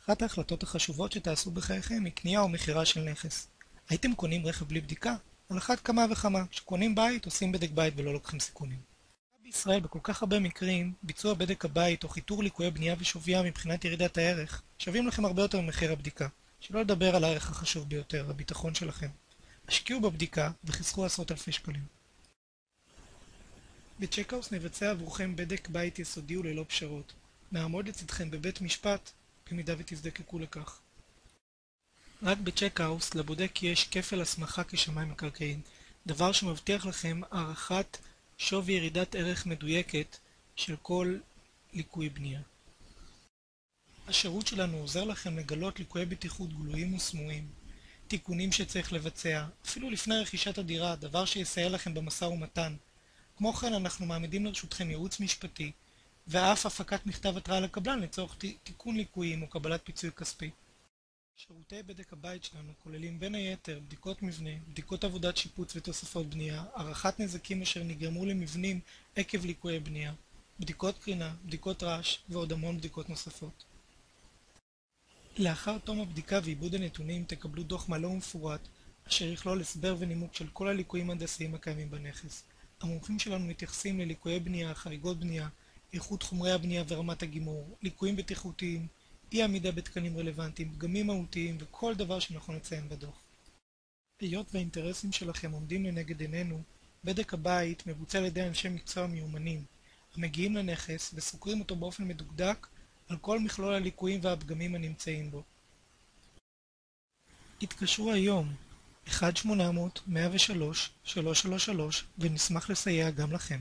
אחת ההחלטות החשובות שתעשו בחייכם היא קנייה או מכירה של נכס. הייתם קונים רכב בלי בדיקה? על אחת כמה וכמה, כשקונים בית עושים בדק בית ולא לוקחים סיכונים. בישראל בכל כך הרבה מקרים, ביצוע בדק הבית או חיתור ליקויי בנייה ושוויה מבחינת ירידת הערך, שווים לכם הרבה יותר ממחיר הבדיקה. שלא לדבר על הערך החשוב ביותר, הביטחון שלכם. השקיעו בבדיקה וחסכו עשרות אלפי שקלים. בצ'קהאוס נבצע עבורכם בדק בית יסודי וללא פשרות. נעמוד לצדכם בבית משפט במידה ותזדקקו לכך. רק בצ'קהאוס לבודק יש כפל הסמכה כשמאי מקרקעין, דבר שמבטיח לכם הערכת שווי ירידת ערך מדויקת של כל ליקוי בנייה. השירות שלנו עוזר לכם לגלות ליקויי בטיחות גלויים וסמויים, תיקונים שצריך לבצע, אפילו לפני רכישת הדירה, דבר שיסייע לכם במשא ומתן. כמו כן אנחנו מעמידים לרשותכם ייעוץ משפטי, ואף הפקת מכתב התראה לקבלן לצורך תיקון ליקויים או קבלת פיצוי כספי. שירותי בדק הבית שלנו כוללים בין היתר בדיקות מבנה, בדיקות עבודת שיפוץ ותוספות בנייה, הערכת נזקים אשר נגרמו למבנים עקב ליקויי בנייה, בדיקות קרינה, בדיקות רעש ועוד המון בדיקות נוספות. לאחר תום הבדיקה ועיבוד הנתונים תקבלו דוח מלא ומפורט, אשר יכלול הסבר ונימוק של כל הליקויים הנדסיים הקיימים בנכס. המומחים שלנו מתייחסים לליקויי בנייה, חריגות בנייה, איכות חומרי הבנייה ורמת הגימור, ליקויים בטיחותיים, אי עמידה בתקנים רלוונטיים, פגמים מהותיים וכל דבר שנכון לציין בדוח. היות והאינטרסים שלכם עומדים לנגד עינינו, בדק הבית מבוצע על ידי אנשי מקצוע מיומנים, המגיעים לנכס וסוקרים אותו באופן מדוקדק על כל מכלול הליקויים והפגמים הנמצאים בו. התקשרו היום 1-800-103-333 ונשמח לסייע גם לכם.